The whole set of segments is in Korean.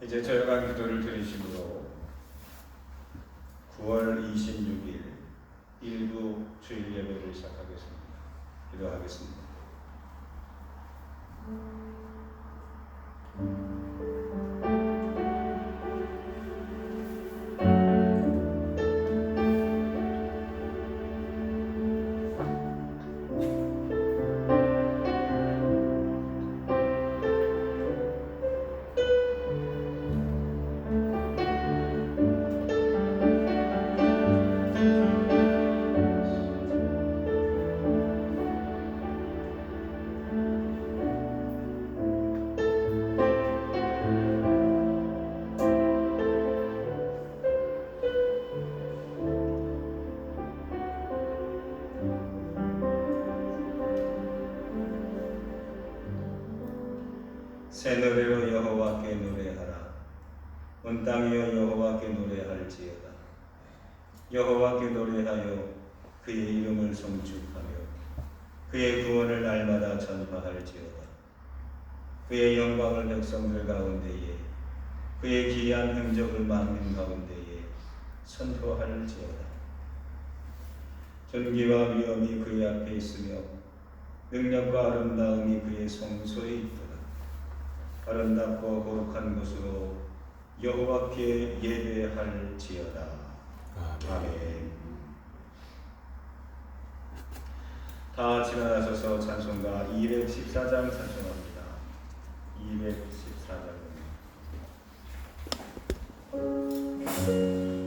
이제 저녁한 기도를 드리심으로 9월 26일 일부 주일 예배를 시작하겠습니다. 기도하겠습니다. 새 노래로 여호와께 노래하라. 온 땅이여 여호와께 노래할지어다. 여호와께 노래하여 그의 이름을 송축하며 그의 구원을 날마다 전파할지어다. 그의 영광을 백성들 가운데에 그의 기이한 행적을 만민 가운데에 선포할지어다. 존귀와 위엄이 그의 앞에 있으며 능력과 아름다움이 그의 성소에 있도다. 아름답고 거룩한 곳으로 여호와께 예배할지어다. 아멘. 다 지나가셔서 찬송가 214장 찬송합니다. 214장. 예수님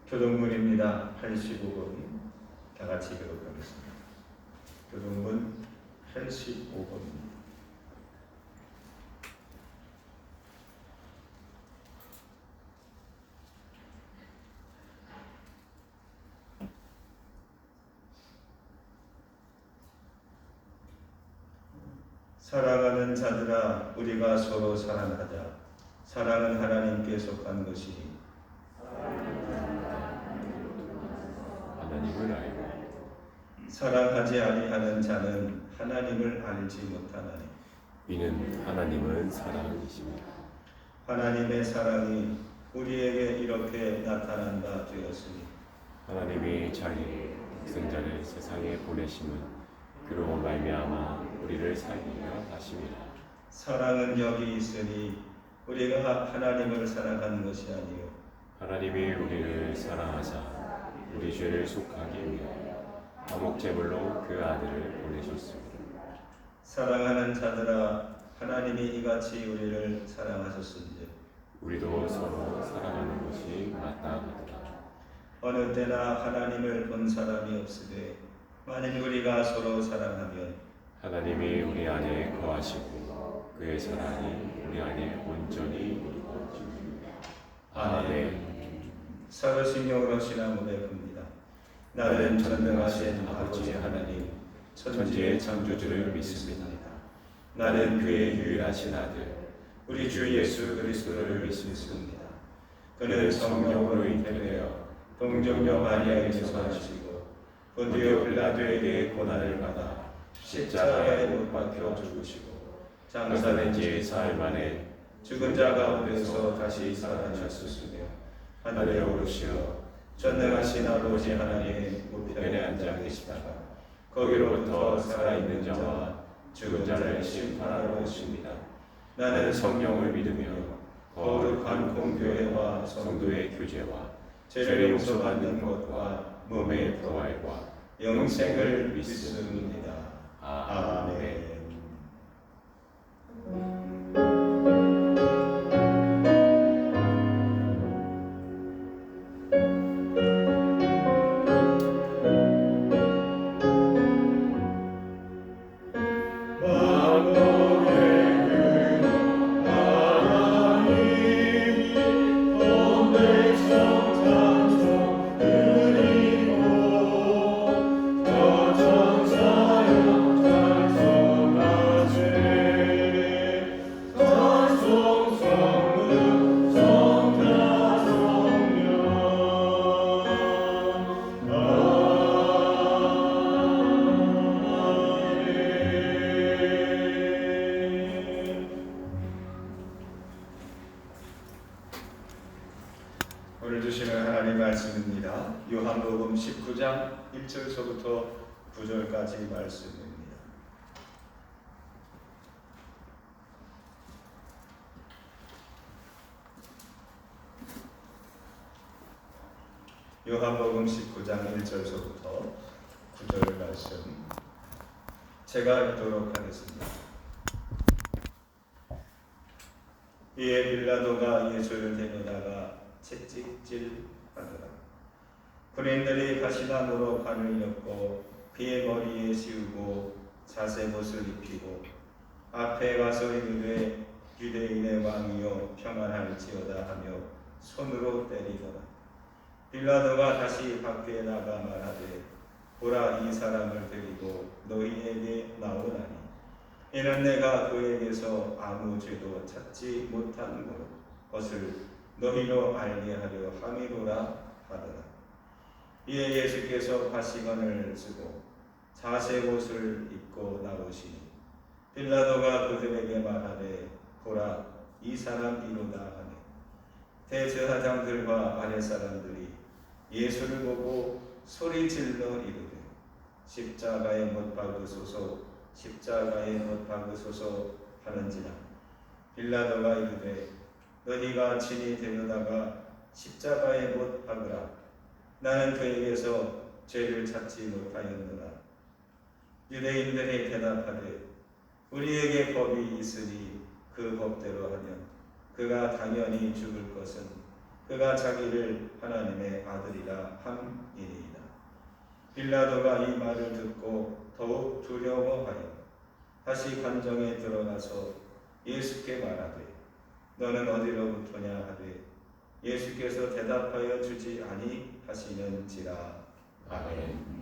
교동문입니다. 85번 다 같이 기록하겠습니다. 교동문 85번입니다. 사랑하는 자들아, 우리가 서로 사랑하자. 사랑은 하나님께 속한 것이니 하나님을 알고 사랑하지 아니하는 자는 하나님을 알지 못하나니 이는 하나님은 사랑이십니다. 하나님의 사랑이 우리에게 이렇게 나타난다 되었으니 하나님이 자기 독생자를 세상에 보내심은 그로 말미암아 우리를 살리려 하심이라. 사랑은 여기 있으니 우리가 하나님을 사랑한 것이 아니요 하나님이 우리를 사랑하사 우리 죄를 속하기 위하여 화목제물로 그 아들을 보내셨습니다. 사랑하는 자들아, 하나님이 이같이 우리를 사랑하셨은즉 우리도 서로 사랑하는 것이 마땅하더라. 어느 때나 하나님을 본 사람이 없으되 만일 우리가 서로 사랑하면 하나님이 우리 안에 거하시고 그의 사랑이 우리 안에 온전히 이루어집니다. 아멘. 사도신경으로 신앙 고백합니다. 나는 전능하신 아버지 하나님 천지의 창조주를 믿습니다. 나는 그의 유일하신 아들 우리 주 예수 그리스도를 믿습니다. 그는 성령으로 잉태되어 동정녀 마리아에게서 나시고 본디오 빌라도에게 고난을 받아 십자가에 못 박혀 죽으시고 장사된 지 사흘 만에 죽은 자 가운데서 다시 살아나셨으며 하늘에 오르시어 전능하신 아버지 하나님의 우편에 앉아 계시다가 거기로부터 살아있는 자와 죽은 자를 심판하러 오십니다. 나는 성령을 믿으며 거룩한 공교회와 성도의 교제와 죄를 용서받는 것과 몸의 부활과 영생을 믿습니다. 아멘. 오늘 주시는 하나님 말씀입니다. 요한복음 19장 1절서부터 9절까지 말씀입니다. 요한복음 19장 1절서부터 9절 말씀 제가 읽도록 하겠습니다. 이에 빌라도가 예수를 데려다가 채찍질하더라. 군인들이 가시나무로 관을 엮고 그의 머리에 씌우고 자색옷을 입히고 앞에 가서 이르되 유대인의 왕이여 평안할지어다 하며 손으로 때리더라. 빌라도가 다시 밖에 나가 말하되 보라, 이 사람을 데리고 너희에게 나오나니 이는 내가 그에게서 아무 죄도 찾지 못한 것을 너희로 알게 하려 함이로라 하더라. 이에 예수께서 파시건을 쓰고 자색옷을 입고 나오시니 빌라도가 그들에게 말하되 보라, 이 사람이로다 하네. 대제사장들과 아랫사람들이 예수를 보고 소리질러 이르되 십자가에 못 박으소서, 십자가에 못 박으소서 하는지라. 빌라도가 이르되 너희가 친히 데려다가 십자가에 못 박으라. 나는 그에게서 죄를 찾지 못하였노라. 유대인들이 대답하되 우리에게 법이 있으니 그 법대로 하면 그가 당연히 죽을 것은 그가 자기를 하나님의 아들이라 함이니이다. 빌라도가 이 말을 듣고 더욱 두려워하여 다시 관정에 들어가서 예수께 말하되 너는 어디로부터냐 하되 예수께서 대답하여 주지 아니하시는지라. 아멘.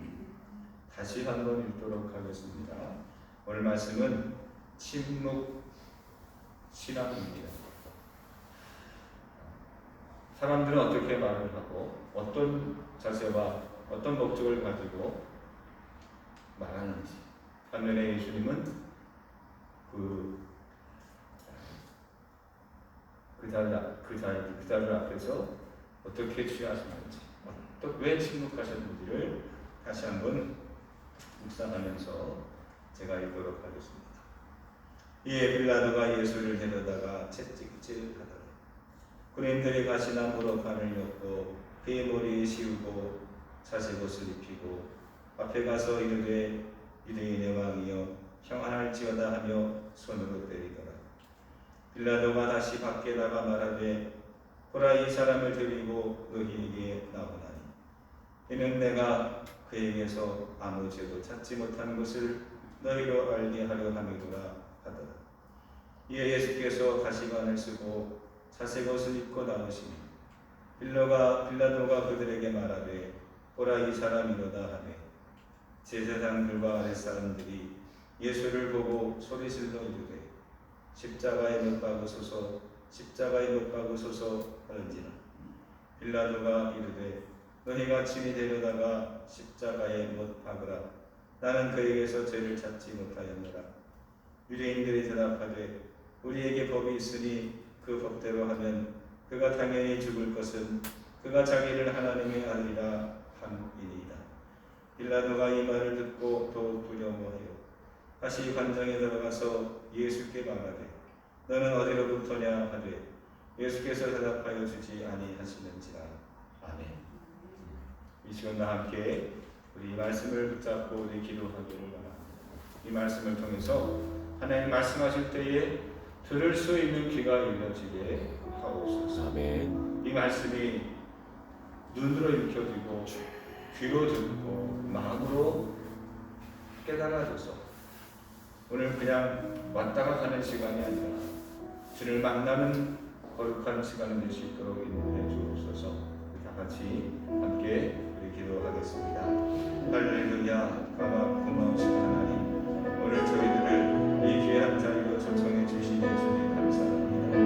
다시 한번 읽도록 하겠습니다. 오늘 말씀은 침묵 신앙입니다. 사람들은 어떻게 말을 하고 어떤 자세와 어떤 목적을 가지고 말하는지, 반면에 예수님은 그자들 앞에서 어떻게 취하시는지, 또 왜 침묵하셨는지를 다시 한번 묵상하면서 제가 읽도록 하겠습니다. 이에 빌라도가 예수를 데려다가 채찍질하더라. 군인들이 가시나무로 관을 엮고 그의 머리에 씌우고 자색옷을 입히고 앞에 가서 이르되 유대인의 왕이여 평안할지어다 하며 손으로 때리더라. 빌라도가 다시 밖에 나가 말하되 보라, 이 사람을 데리고 너희에게 나오나니 이는 내가 그에게서 아무 죄도 찾지 못한 것을 너희로 알게 하려 함이로라 하더라. 이에 예수께서 가시관을 쓰고 자색옷을 입고 나오시니 빌라도가 그들에게 말하되 보라, 이 사람이로다 하매 제사장들과 아랫사람들이 예수를 보고 소리질러 이르되 십자가에 못 박으소서, 십자가에 못 박으소서 하는지라. 빌라도가 이르되 너희가 친히 데려다가 십자가에 못 박으라. 나는 그에게서 죄를 찾지 못하였노라. 유대인들이 대답하되 우리에게 법이 있으니 그 법대로 하면 그가 당연히 죽을 것은 그가 자기를 하나님의 아들이라 함이니이다. 빌라도가 이 말을 듣고 더욱 두려워하여 다시 관정에 들어가서 예수께 말하되 너는 어디로부터냐 하되 예수께서 대답하여 주지 아니하시는지라. 아멘. 이 시간과 함께 우리 말씀을 붙잡고 우리 기도하기를 바랍니다. 이 말씀을 통해서 하나님 말씀하실 때에 들을 수 있는 귀가 열려지게 하옵소서. 아멘. 이 말씀이 눈으로 읽혀지고 귀로 듣고 마음으로 깨달아져서 오늘 그냥 왔다가 가는 시간이 아니라 주를 만나는 거룩한 시간이 될 수 있도록 인도해 주옵소서. 다 같이 함께 우리 기도하겠습니다. 할렐루야. 고마우신 하나님, 오늘 저희들을 이 귀한 자리로 초청해 주시니 주님 감사합니다.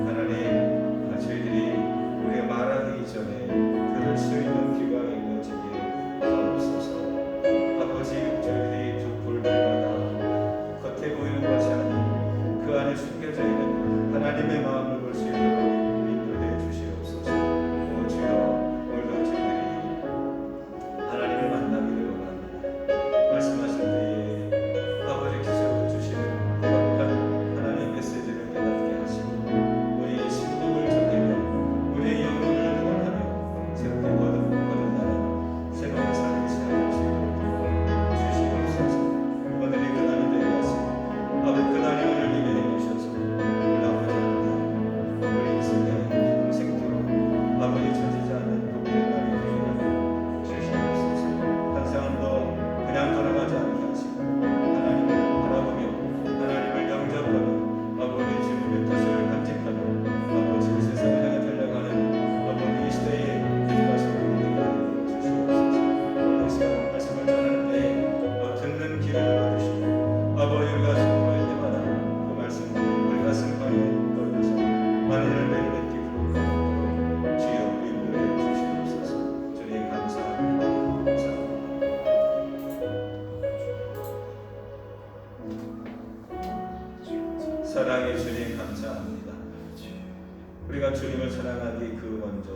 하나님, 저희들이 우리가 말하기 전에 들을 수 있는 귀가 열려지게 하옵소서. 아버지, 저희들이 두 볼때마다 겉에 보이는 것이 아닌 그 안에 숨겨져 있는 하나님의 마음을 볼 수 있도록 인도해 주시옵소서. 오 주여, 오늘도 저희들이 하나님을 만나기를 원합니다. 말씀하실 때에 아버지께서 주시는 거룩한 하나님의 메시지를 깨닫게 하시고 우리의 심령을 정리하며 우리의 영혼을 구원하며 새롭게 거듭나는 새로운 삶을 시작할 수 있도록 주시옵소서. 오늘이 그날이 되어 왔습니다. 아버지, 그날이 오늘 임해 주셔서 오늘 아버지 우리 인생의 평생토록 아버지 찾지 않는 복된 날이 되게 하여 주시옵소서. 한 사람도 그냥 돌아가지 않게 하시고 하나님을 바라보며 하나님을 영접하며 아버지 주님의 뜻을 간직하며 아버지 세상을 향해 달려가는 아버지 이 시대의 기도하시는 우리 되게 하여 주시옵소서. 오늘 이 시간 말씀을 전하는 때에 듣는 귀를 열어주시고 아버지 우리가 순종할 때마다 그 말씀 우리 가슴 가에 걸려서 만인을 매일매일 기쁘고 주여 인도해 주시옵소서. 주님 감사합니다. 사랑의 주님 감사합니다. 우리가 주님을 사랑하기 그 먼저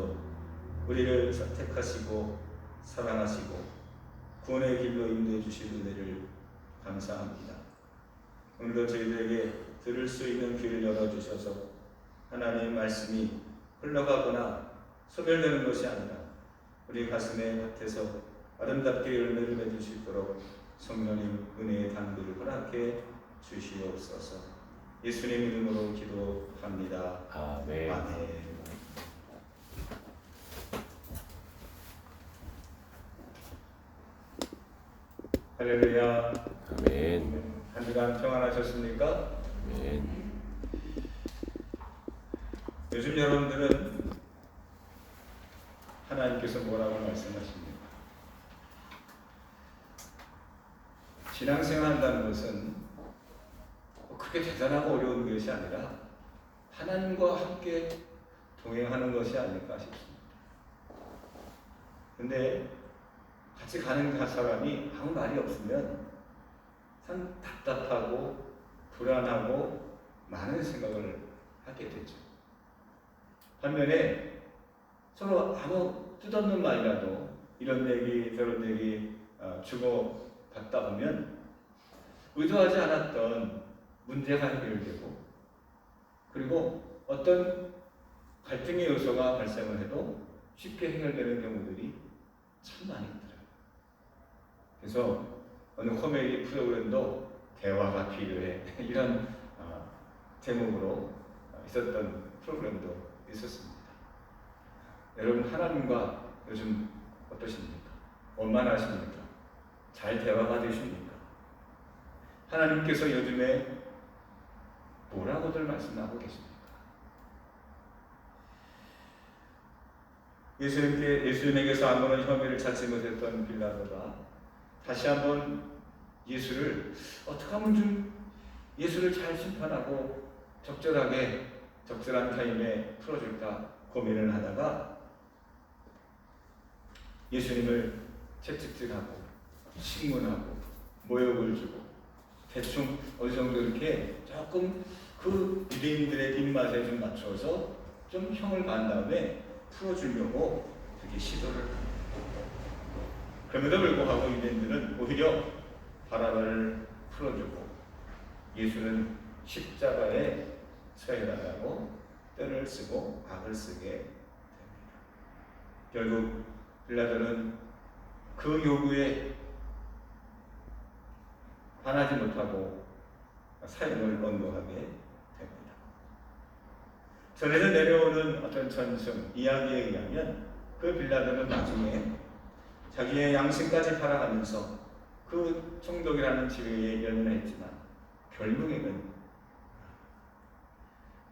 우리를 선택하시고 사랑하시고 구원의 길로 인도해 주실 은혜를 감사합니다. 오늘도 저희들에게 들을 수 있는 귀를 열어주셔서 하나님의 말씀이 흘러가거나 소멸되는 것이 아니라 우리 가슴의 밭에서 아름답게 열매를 맺을 수 있도록 성령님 은혜의 당부를 허락해 주시옵소서. 예수님 이름으로 기도합니다. 아멘. 아멘. 할렐루야. 아멘. 한 주간 평안하셨습니까? 아멘. 요즘 여러분들은 하나님께서 뭐라고 말씀하십니까? 신앙생활 한다는 것은 그렇게 대단하고 어려운 것이 아니라 하나님과 함께 동행하는 것이 아닐까 싶습니다. 근데 같이 가는 사람이 아무 말이 없으면 참 답답하고 불안하고 많은 생각을 하게 되죠. 반면에 서로 아무 뜻없는 말이라도 이런 얘기 저런 얘기 주고 받다 보면 의도하지 않았던 문제가 해결되고, 그리고 어떤 갈등의 요소가 발생을 해도 쉽게 해결되는 경우들이 참 많이 있더라고요. 그래서 어느 코미디 프로그램도 대화가 필요해 이런 제목으로 있었던 프로그램도 있었습니다. 여러분, 하나님과 요즘 어떠십니까? 원만하십니까? 잘 대화가 되십니까? 하나님께서 요즘에 뭐라고들 말씀하고 계십니까? 예수님에게서 아무런 혐의를 찾지 못했던 빌라도가 다시 한번 예수를 어떻게 하면 좀 예수를 잘 심판하고 적절한 타임에 풀어줄까 고민을 하다가 예수님을 채찍질하고 신문하고 모욕을 주고 대충 어느 정도 이렇게 조금 그 유대인들의 입맛에 좀 맞춰서 좀 형을 간 다음에 풀어주려고 그렇게 시도를 합니다. 그럼에도 불구하고 유대인들은 오히려 바라바를 풀어주고 예수는 십자가에 처해달라고 떼를 쓰고 악을 쓰게 됩니다. 결국 빌라도는 그 요구에 반하지 못하고 사형을 언도하게 됩니다. 전에서 내려오는 어떤 전승 이야기에 의하면 그 빌라도는 나중에 자기의 양심까지 팔아가면서 그 총독이라는 지위에 연연했지만 결국에는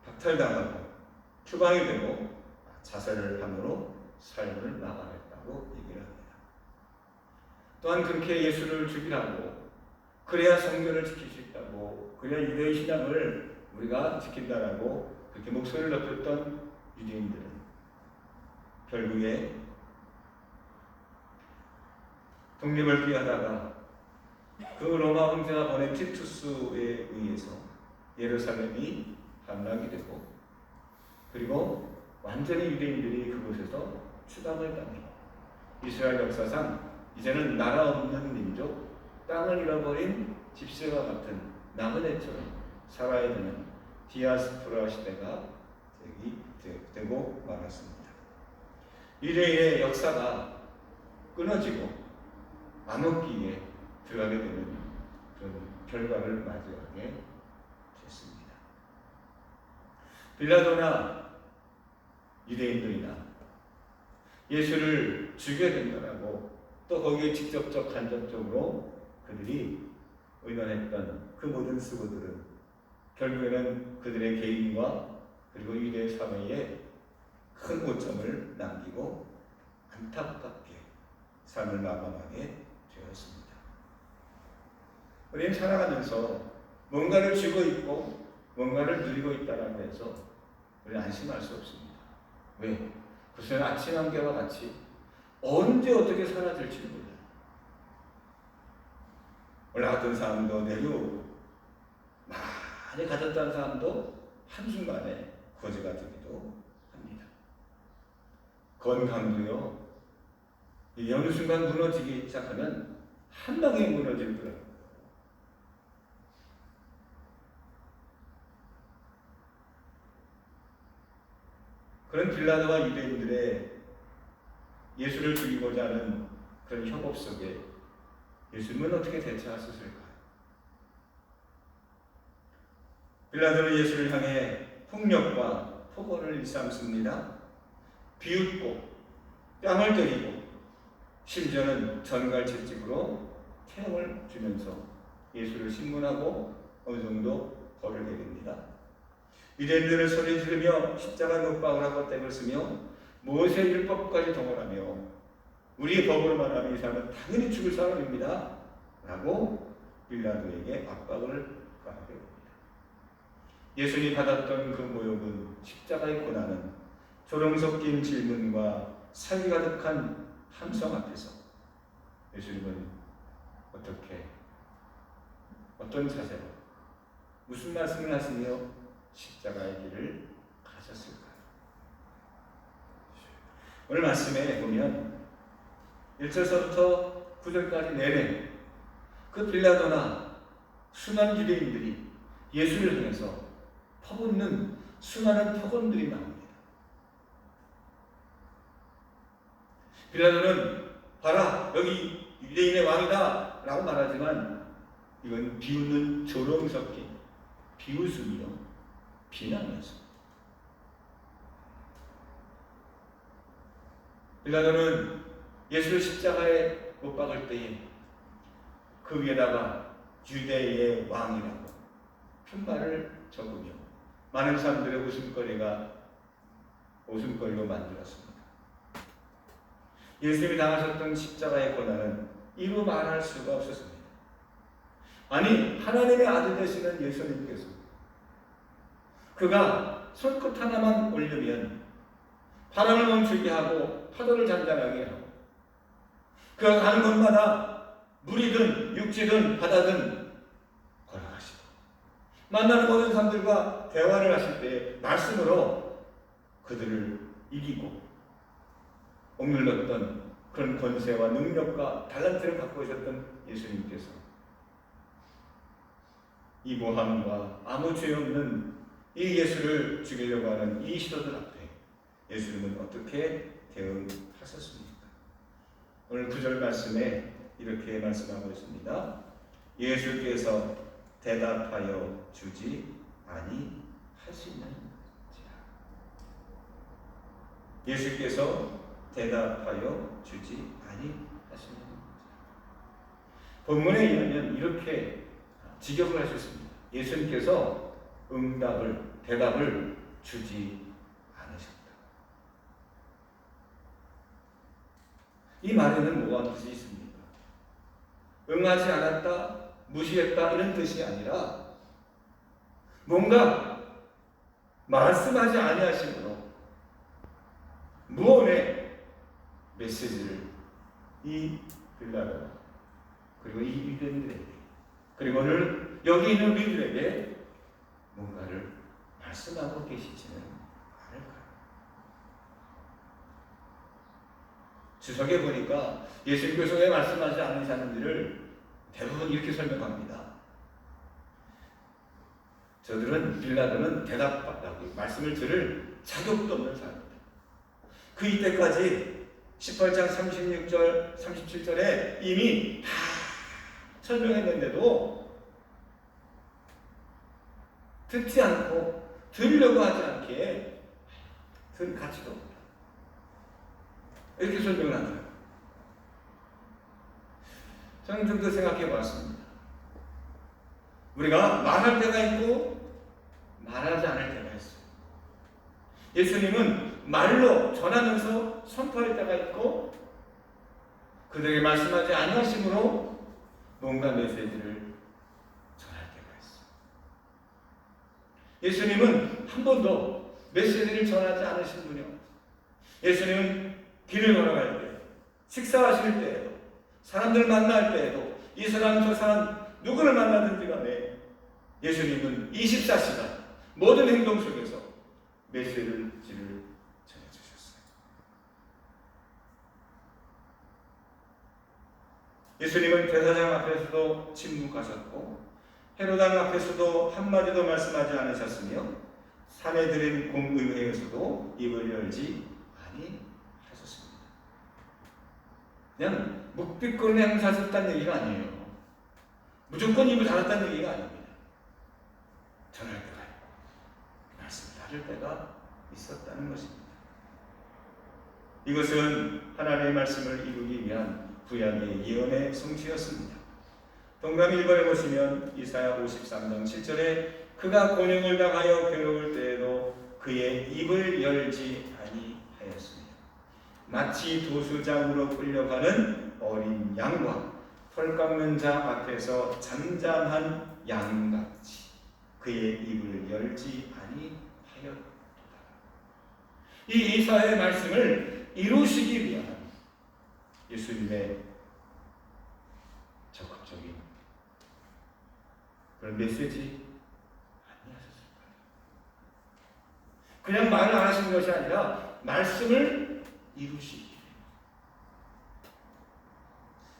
박탈당하고 추방이 되고 자살을 함으로 삶을 마감했다고 얘기를 합니다. 또한 그렇게 예수를 죽이라고, 그래야 성전을 지킬 수 있다고, 그래야 유대의 신앙을 우리가 지킨다라고 그렇게 목소리를 높였던 유대인들은 결국에 독립을 기하다가 그 로마 황제가 보낸 티투스에 의해서 예루살렘이 함락이 되고, 그리고 완전히 유대인들이 그곳에서 추방을 당해 이스라엘 역사상 이제는 나라 없는 민족, 땅을 잃어버린 집세와 같은 나그네처럼 살아야 되는 디아스포라 시대가 되고 말았습니다. 유대인의 역사가 끊어지고 암흑기에 들어가게 되는 그런 결과를 맞이하게 됐습니다. 빌라도나 유대인들이나 예수를 죽여야 된다라고, 또 거기에 직접적 간접적으로 그들이 의논했던 그 모든 수고들은 결국에는 그들의 개인과 그리고 유대 사회에 큰 오점을 남기고 안타깝게 삶을 마감하게 되었습니다. 우리는 살아가면서 뭔가를 쥐고 있고 뭔가를 누리고 있다라고 해서 우리는 안심할 수 없습니다. 왜? 그것은 아침 안개와 같이 언제 어떻게 사라질지 몰라요. 올라갔던 사람도 내려 많이 가졌다는 사람도 한순간에 거지가 되기도 합니다. 건강도요, 어느 순간 무너지기 시작하면 한 방에 무너지더라고요. 그런 빌라도와 유대인들의 예수를 죽이고자 하는 그런 협업 속에 예수님은 어떻게 대처하셨을까요? 빌라도는 예수를 향해 폭력과 폭언을 일삼습니다. 비웃고 뺨을 때리고 심지어는 전갈채찍으로 태형을 주면서 예수를 신문하고 어느 정도 벌을 내립니다. 유대인들은 소리 지르며 십자가 못 박으라고 떼을 쓰며 모세 율법까지 동원하며 우리의 법으로 말하면 이 사람은 당연히 죽을 사람입니다 라고 빌라도에게 압박을 가하게 됩니다. 예수님이 받았던 그 모욕은 십자가의 고난은 조롱 섞인 질문과 사기 가득한 함성 앞에서 예수님은 어떤 자세로 무슨 말씀을 하시며 십자가의 길을 가셨을까요? 오늘 말씀에 보면 1절서부터 9절까지 내내 그 빌라도나 수많은 유대인들이 예수를 향해서 퍼붓는 수많은 폭언들이 나옵니다. 빌라도는 봐라 여기 유대인의 왕이다 라고 말하지만 이건 비웃는 조롱 섞인 비웃음이요 비난이었습니다. 빌라도는 예수를 십자가에 못 박을 때에 그 위에다가 유대의 왕이라고 편말을 적으며 많은 사람들의 웃음거리로 만들었습니다. 예수님이 당하셨던 십자가의 고난은 이루 말할 수가 없었습니다. 아니 하나님의 아들 되시는 예수님께서 그가 손끝 하나만 올리면 바람을 멈추게 하고 파도를 잔잔하게 하고 그가 가는 곳마다 물이든 육지든 바다든 걸어가시고 만나는 모든 사람들과 대화를 하실 때 말씀으로 그들을 이기고 억눌렀던 그런 권세와 능력과 달란트를 갖고 계셨던 예수님께서 이 모함과 아무 죄 없는 이 예수를 죽이려고 하는 이 시도들 앞에 예수님은 어떻게 대응하셨습니까? 오늘 9절 말씀에 이렇게 말씀하고 있습니다. 예수께서 대답하여 주지 아니하시는지라. 예수께서 대답하여 주지 아니하시는지라. 본문에 의하면 이렇게 직역을 하셨습니다. 예수님께서 대답을 주지 않으셨다. 이 말에는 뭐가 뜻이 있습니까? 응하지 않았다, 무시했다 이런 뜻이 아니라 뭔가 말씀하지 아니하심으로 무언의 메시지를 이 빌라도 그리고 이 유대인들에게 그리고 오늘 여기 있는 우리들에게 뭔가를 말씀하고 계시지는 않을까요? 주석에 보니까 예수님께서 왜 말씀하지 않으셨는지를 대부분 이렇게 설명합니다. 저들은 빌라도는 대답하고 말씀을 들을 자격도 없는 사람입니다. 그 이때까지 18장 36절 37절에 이미 다 설명했는데도 듣지 않고 들으려고 하지 않기에 들 가치도 없다. 이렇게 설명을 한다. 저는 좀 더 생각해 보았습니다. 우리가 말할 때가 있고 말하지 않을 때가 있어요. 예수님은 말로 전하면서 선포할 때가 있고 그들에게 말씀하지 아니하심으로 뭔가 메시지를 전할 때가 있어요. 예수님은 한 번도 메시지를 전하지 않으신 분이 없어요. 예수님은 길을 걸어갈 때, 식사하실 때에도, 사람들 만날 때에도 이 사람 저 사람 누구를 만나든지 간에 예수님은 24시간 모든 행동 속에서 메시지를 전해주셨어요. 예수님은 대사장 앞에서도 침묵하셨고 헤로당 앞에서도 한마디도 말씀하지 않으셨으며 사내들인 공의회에서도 입을 열지 아니하셨습니다. 그냥 묵비권을 행사하셨다는 얘기가 아니에요. 무조건 입을 닫았다는 얘기가 아닙니다. 전할 때가 있고 말씀을 닫을 때가 있었다는 것입니다. 이것은 하나님의 말씀을 이루기 위한 구약의 예언의 성취였습니다. 동그라미 1번에 보시면 이사야 53장 7절에 그가 곤욕을 당하여 괴로울 때에도 그의 입을 열지 아니하였습니다. 마치 도수장으로 끌려가는 어린 양과 털 깎는 자 앞에서 잠잠한 양같이 그의 입을 열지 아니하였도다. 이 이사야의 말씀을 이루시기 위한 예수님의 적극적인 그런 메시지 아니었을까요? 그냥 말을 안 하시는 것이 아니라 말씀을 이루시기.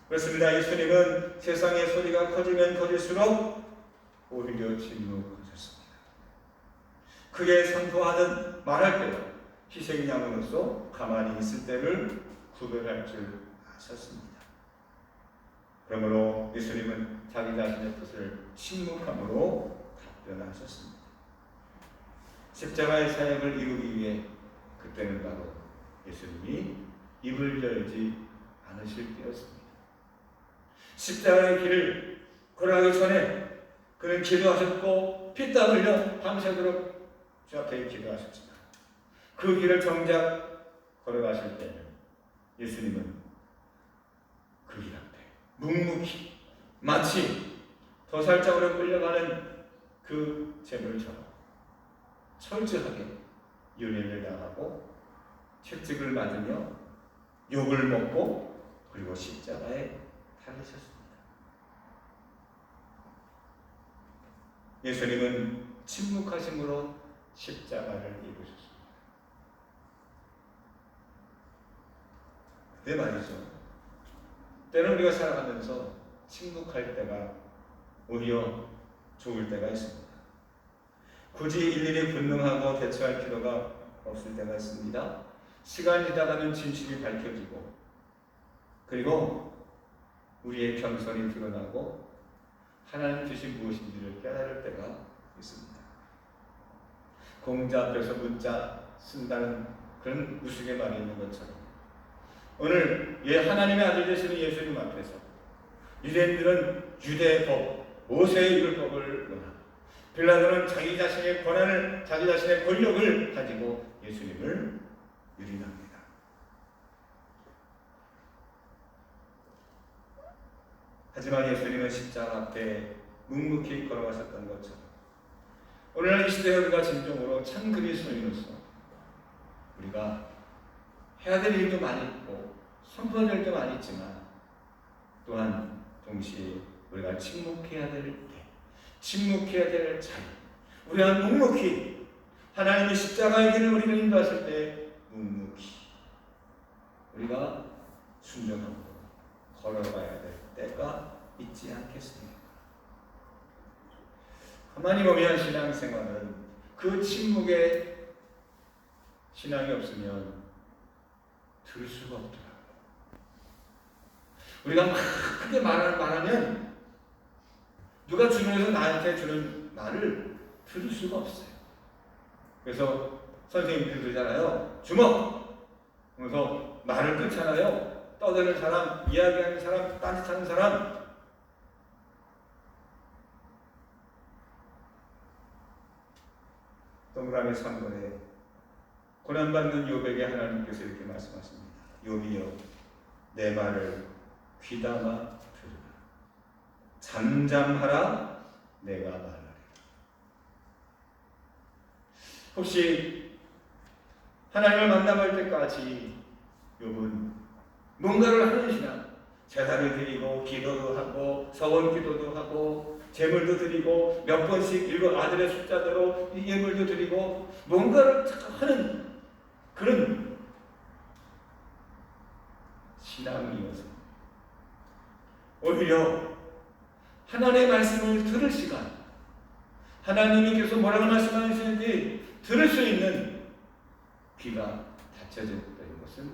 그렇습니다. 예수님은 세상의 소리가 커지면 커질수록 오히려 침묵하셨습니다. 크게 선포하든 말할 때도 희생양으로서 가만히 있을 때를 구별할 줄 아셨습니다. 그러므로 예수님은 자기 자신의 뜻을 침묵함으로 답변하셨습니다. 십자가의 사역을 이루기 위해 그때는 바로 예수님이 입을 열지 않으실 때였습니다. 십자가의 길을 걸어가기 전에 그는 기도하셨고 피땀 흘려 밤새도록 주 앞에 기도하셨지만 그 길을 정작 걸어가실 때는 예수님은 그 길 앞에 묵묵히 마치 도살장으로 끌려가는 그 제물처럼 철저하게 윤회를 당하고 채찍을 맞으며 욕을 먹고 그리고 십자가에 달리셨습니다. 예수님은 침묵하심으로 십자가를 입으셨습니다. 네 말이죠. 때는 우리가 살아가면서 침묵할 때가 오히려 좋을 때가 있습니다. 굳이 일일이 분명하고 대처할 필요가 없을 때가 있습니다. 시간이 지나가면 진실이 밝혀지고 그리고 우리의 겸손이 드러나고 하나님 뜻이 무엇인지를 깨달을 때가 있습니다. 공자 앞에서 문자 쓴다는 그런 우스갯말이 있는 것처럼 오늘 하나님의 아들 되시는 예수님 앞에서 유대인들은 유대법, 모세의 율법을 논하고 빌라도는 자기 자신의 권한을, 자기 자신의 권력을 가지고 예수님을 유린합니다. 하지만 예수님은 십자가 앞에 묵묵히 걸어가셨던 것처럼 오늘날 이 시대에 우리가 진정으로 참 그리스도인으로서 우리가 해야 될 일도 많이 있고 선포할 일도 많이 있지만 또한 동시에 우리가 침묵해야 될 때, 침묵해야 될 자리, 우리가 묵묵히 하나님의 십자가의 길을 우리를 인도하실 때 묵묵히 우리가 순종하고 걸어가야 될 때가 있지 않겠습니까? 가만히 보면 신앙생활은 그 침묵에 신앙이 없으면 들을 수가 없더라고요. 우리가 막 크게 말하면 누가 주변에서 나한테 주는 말을 들을 수가 없어요. 그래서 선생님들 그러잖아요. 주먹! 그래서 말을 끊잖아요. 떠드는 사람, 이야기하는 사람, 딴짓하는 사람. 동그라미 3번에 고난받는 욥에게 하나님께서 이렇게 말씀하십니다. 욥이여 내 말을 귀담아 들으라. 잠잠하라 내가 말하리라. 혹시 하나님을 만나볼 때까지 욥은 뭔가를 하는 신앙, 제사를 드리고 기도도 하고 서원 기도도 하고 제물도 드리고 몇 번씩 일곱 아들의 숫자대로 이 예물도 드리고 뭔가를 하는 그런 신앙이어서 오히려 하나님의 말씀을 들을 시간, 하나님께서 뭐라고 말씀하시는지 들을 수 있는 귀가 닫혀졌다는 것은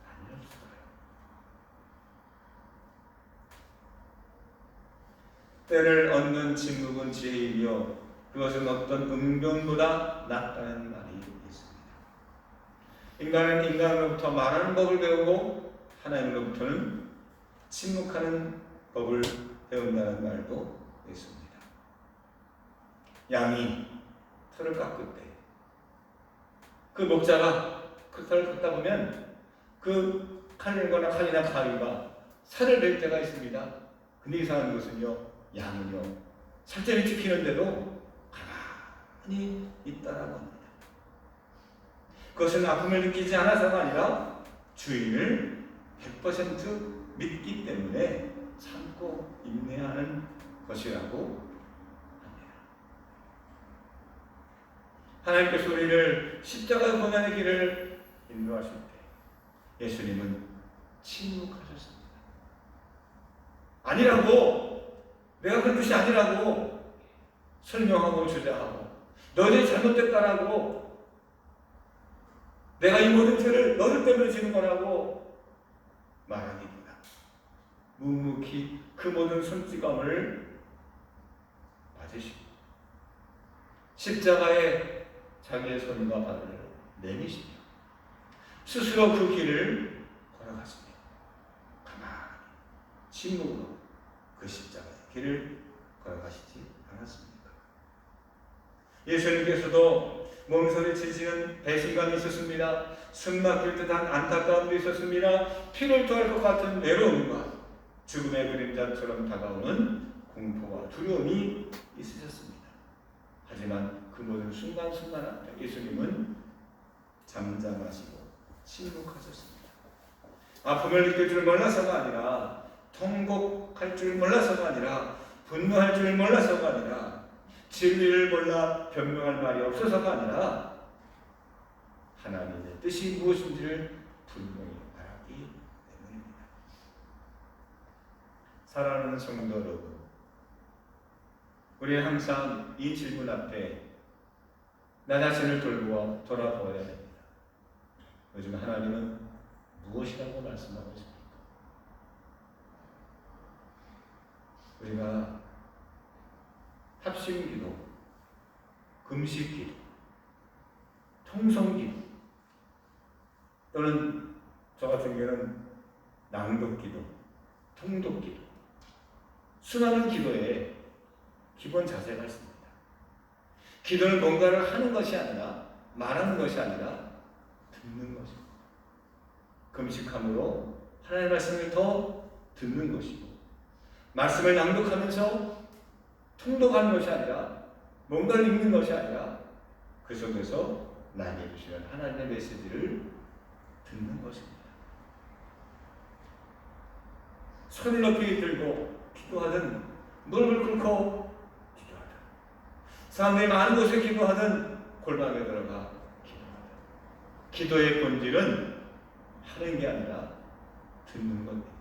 아니었어요. 때를 얻는 침묵은 지혜이며 그것은 어떤 은병보다 낫다는 말이 있습니다. 인간은 인간으로부터 말하는 법을 배우고 하나님으로부터는 침묵하는 법을 해온다는 말도 있습니다. 양이 털을 깎을 때 그 목자가 그 털을 깎다 보면 그 칼이나 가위가 살을 낼 때가 있습니다. 근데 이상한 것은요, 양은요 살점이 찍히는데도 가만히 있다라고 합니다. 그것은 아픔을 느끼지 않아서가 아니라 주인을 100% 믿기 때문에 참고 인내하는 것이라고 합니다. 하나님께서 우리를 십자가 고난의 길을 인도하실 때 예수님은 침묵하셨습니다. 아니라고, 내가 그런 뜻이 아니라고 설명하고 주장하고 너희들이 잘못됐다라고, 내가 이 모든 죄를 너희 때문에 지는 거라고 말하기보다 묵묵히 그 모든 손찌검을 받으시고 십자가에 자기의 손과 발을 내미시며 스스로 그 길을 걸어갔습니다. 가만히 침묵으로 그 십자가의 길을 걸어가시지 않았습니까? 예수님께서도 몸소리치시는 배신감이 있었습니다. 숨 막힐 듯한 안타까움도 있었습니다. 피를 토할 것 같은 외로움과 죽음의 그림자처럼 다가오는 공포와 두려움이 있으셨습니다. 하지만 그 모든 순간순간 앞에 예수님은 잠잠하시고 침묵하셨습니다. 아픔을 느낄 줄 몰라서가 아니라, 통곡할 줄 몰라서가 아니라, 분노할 줄 몰라서가 아니라, 진리를 몰라 변명할 말이 없어서가 아니라 하나님의 뜻이 무엇인지를 분명히 알았기 때문입니다. 사랑하는 성도 여러분, 우리는 항상 이 질문 앞에 나 자신을 돌아보아야 됩니다. 요즘 하나님은 무엇이라고 말씀하고 있습니까? 우리가 합심기도, 금식기도, 통성기도, 또는 저 같은 경우는 낭독기도, 통독기도, 수많은 기도에 기본 자세가 있습니다. 기도는 뭔가를 하는 것이 아니라, 말하는 것이 아니라 듣는 것입니다. 금식함으로 하나님의 말씀을 더 듣는 것이고, 말씀을 낭독하면서 통독하는 것이 아니라, 뭔가를 읽는 것이 아니라 그 속에서 나에게 주시는 하나님의 메시지를 듣는 것입니다. 손을 높이 들고 기도하든, 무릎을 꿇고 기도하든, 사람들이 많은 곳에 기도하든, 골방에 들어가 기도하든, 기도의 본질은 하는 게 아니라 듣는 겁니다.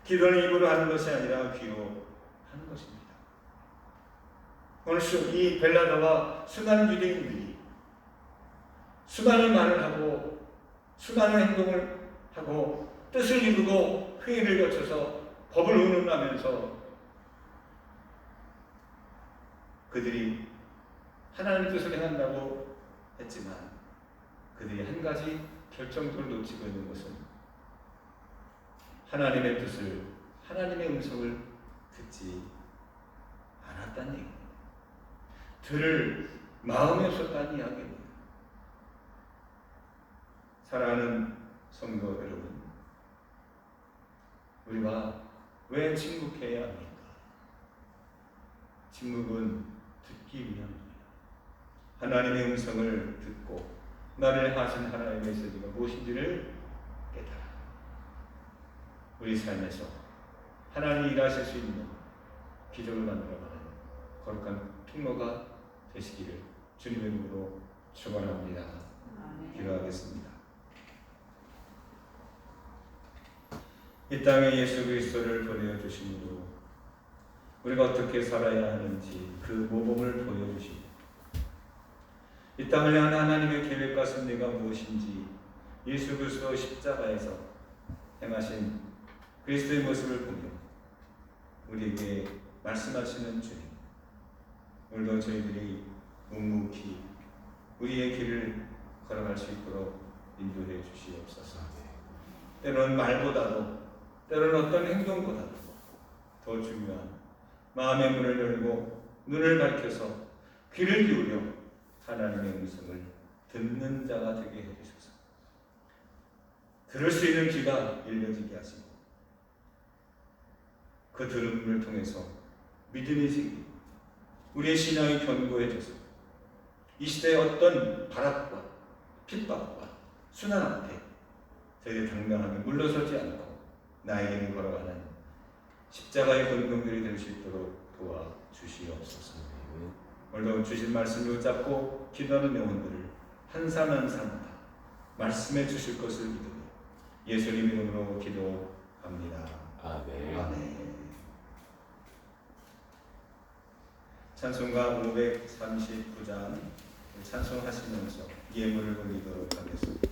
기도는 입으로 하는 것이 아니라 귀로 하는 것입니다. 오늘 이 벨라다와 수많은 유대인들이 수많은 말을 하고 수많은 행동을 하고 뜻을 이루고 회의를 거쳐서 법을 의논하면서 그들이 하나님의 뜻을 행한다고 했지만 그들이 한 가지 결정점을 놓치고 있는 것은 하나님의 뜻을, 하나님의 음성을 듣지 않았다는 얘기입니다. 들을 마음에 없었다는 이야기입니다. 사랑하는 성도 여러분, 우리가 왜 침묵해야 합니까? 침묵은 듣기 위함입니다. 하나님의 음성을 듣고 나를 하신 하나님의 메시지가 무엇인지를 깨달아 우리 삶에서 하나님이 일하실 수 있는 기적을 만들어가는 거룩한 통로가 되시기를 주님의 이름으로 축원합니다. 기도하겠습니다. 이 땅에 예수 그리스도를 보내주심으로 우리가 어떻게 살아야 하는지 그 모범을 보여주시고 이 땅을 향한 하나님의 계획과 섭리가 무엇인지 예수 그리스도 십자가에서 행하신 그리스도의 모습을 보며 우리에게 말씀하시는 주님, 오늘도 저희들이 묵묵히 우리의 길을 걸어갈 수 있도록 인도해 주시옵소서. 때로는 말보다도, 때로는 어떤 행동보다도 더 중요한 마음의 문을 열고 눈을 밝혀서 귀를 기울여 하나님의 음성을 듣는 자가 되게 해주소서. 들을 수 있는 귀가 열려지게 하시고 그 들음을 통해서 믿음이 생기고 우리의 신앙이 견고해져서 이 시대의 어떤 발악과 핍박과 순환 앞에 저희들 당당하게 물러서지 않고 나의 길을 걸어가는 십자가의 권병들이 될 수 있도록 도와주시옵소서. 오늘도 주신 말씀을 붙잡고 기도하는 영혼들을 한 삶 한 삶 다 말씀해 주실 것을 믿으며 예수님 이름으로 기도합니다. 아멘. 아멘. 찬송가 539장 찬송하시면서 예물을 올리도록 하겠습니다.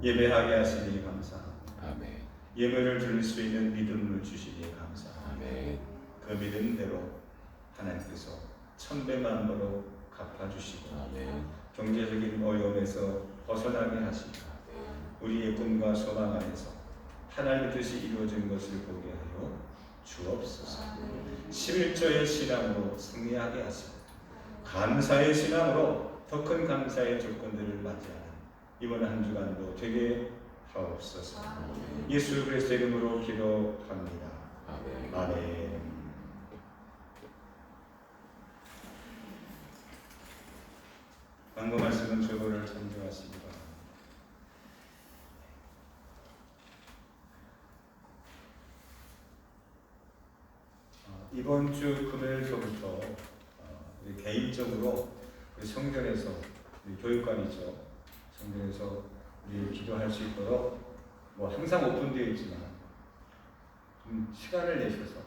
예배하게 하시니 감사합니다. 아멘. 예배를 드릴 수 있는 믿음을 주시니 감사합니다. 아멘. 그 믿음대로 하나님께서 천배만배로 갚아주시고 아멘. 경제적인 어려움에서 벗어나게 하시고 우리의 꿈과 소망 안에서 하나님의 뜻이 이루어진 것을 보게 하여 주옵소서. 11조의 신앙으로 승리하게 하시고 감사의 신앙으로 더 큰 감사의 조건들을 맞이하는 이번 한 주간도 되게 하옵소서. 예수 그리스도의 이름으로 기도합니다. 아멘. 아멘. 광고 말씀은 주보를 참조하시기 바랍니다. 이번 주 금요일서부터 우리 개인적으로 우리 성전에서 우리 교육관이죠. 성전에서 우리 기도할 수 있도록 뭐 항상 오픈되어 있지만 좀 시간을 내셔서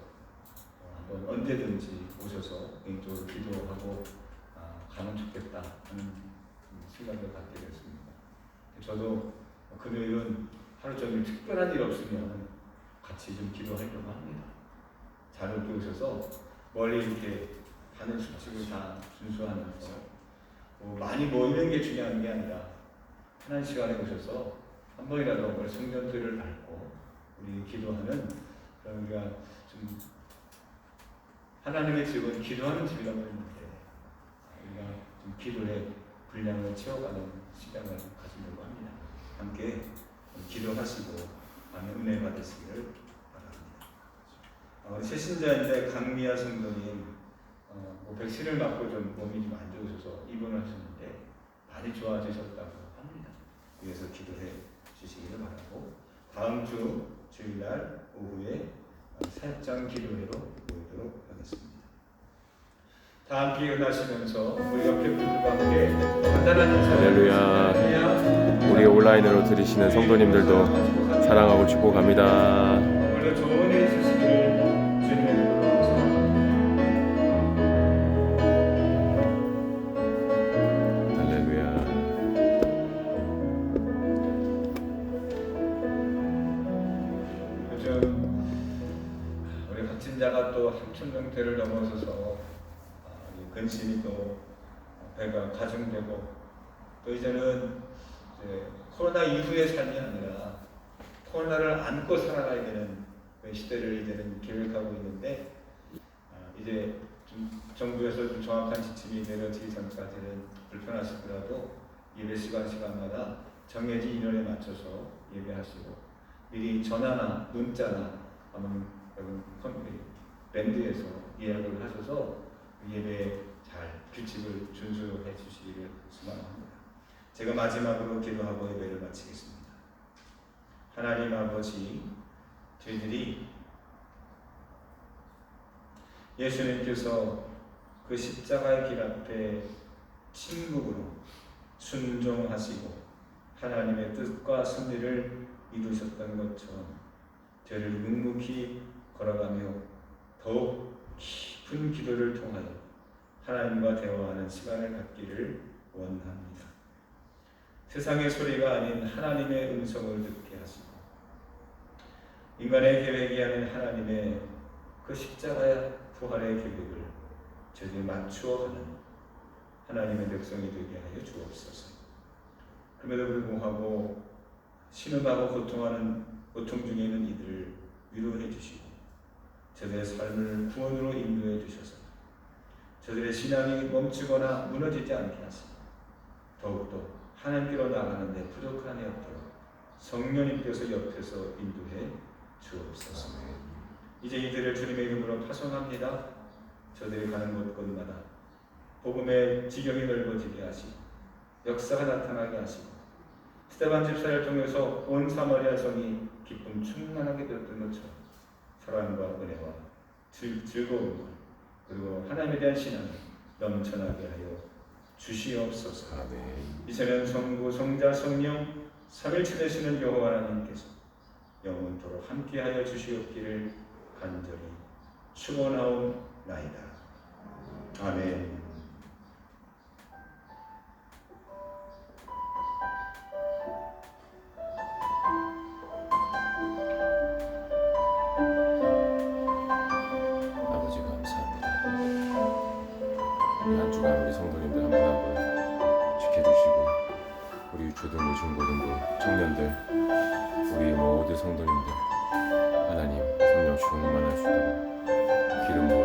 한번 언제든지 오셔서 개인적으로 기도하고 가면 좋겠다 하는 생각을 갖게 됐습니다. 저도 금요일은 하루 종일 특별한 일 없으면 같이 좀 기도하려고 합니다. 잘 이렇게 오셔서 멀리 이렇게 하는 수칙을 다 준수하면서 많이 모이는 게 중요한 게 아니라 편한 시간에 오셔서 한 번이라도 우리 성전들을 밟고 우리 기도하는 그런 우리가 좀 하나님의 집은 기도하는 집이라고 했는데 우리가 좀 기도의 분량을 채워가는 시간을 가지려고 합니다. 함께 기도하시고 은혜 받으시기를 바랍니다. 새신자인데 강미아 성도님 백신을 맞고 좀 몸이 좀 안 좋으셔서 입원을 하셨는데 많이 좋아지셨다고 합니다. 위해서 기도해 주시기를 바라고 다음 주 주일날 오후에 사역장 기도회로 모이도록 하겠습니다. 다 함께 일어나시면서 우리 옆에 분들과 함께 간단한 인사. 할렐루야. 우리 온라인으로 들으시는 성도님들도 사랑하고 축복합니다. 오늘도 좋은 일 있으시길 주님의 이름으로 할렐루야. 요즘 우리 확진자가 또 3,000명대를 넘어서서 근심이 또 배가 가중되고 또 이제는 코로나 이후의 삶이 아니라 코로나를 안고 살아가야 되는 그 시대를 이제는 계획하고 있는데 이제 좀 정부에서 좀 정확한 지침이 내려지기 전까지는 불편하시더라도 예배 시간마다 정해진 인원에 맞춰서 예배하시고 미리 전화나 문자나 아니면 밴드에서 예약을 하셔서 예배에 잘 규칙을 준수해 주시기를 소망합니다. 제가 마지막으로 기도하고 예배를 마치겠습니다. 하나님 아버지, 저희들이 예수님께서 그 십자가의 길 앞에 침묵으로 순종하시고 하나님의 뜻과 승리를 이루셨던 것처럼 저희를 묵묵히 걸어가며 더욱 깊은 기도를 통하여 하나님과 대화하는 시간을 갖기를 원합니다. 세상의 소리가 아닌 하나님의 음성을 듣게 하시고 인간의 계획이 아닌 하나님의 그 십자가의 부활의 계획을 저희들이 맞추어가는 하나님의 백성이 되게 하여 주옵소서. 그럼에도 불구하고 신음하고 고통 중에 있는 이들을 위로해 주시고 저들의 삶을 구원으로 인도해 주셔서 저들의 신앙이 멈추거나 무너지지 않게 하시고 더욱더 하나님께로 나가는 데 부족함이 없도록 성령님께서 옆에서 인도해 주옵소서. 이제 이들을 주님의 이름으로 파송합니다. 저들이 가는 곳곳마다 복음의 지경이 넓어지게 하시고 역사가 나타나게 하시고 스데반 집사를 통해서 온 사마리아 성이 기쁨 충만하게 되었던 것처럼 사랑과 은혜와 즐거움과 그리고 하나님에 대한 신앙을 넘쳐나게 하여 주시옵소서. 아멘. 이제는 성부, 성자, 성령 삼일체 되시는 여호와 하나님께서 영원토록 함께하여 주시옵기를 간절히 축원하옵나이다. 아멘. 아버지 감사합니다. 한 주간 우리 성도님들 한 분 한 분 지켜주시고 우리 유초등부, 중고등부, 청년들, 우리 모든 성도님들 하나님 성령 충만하시도록 기름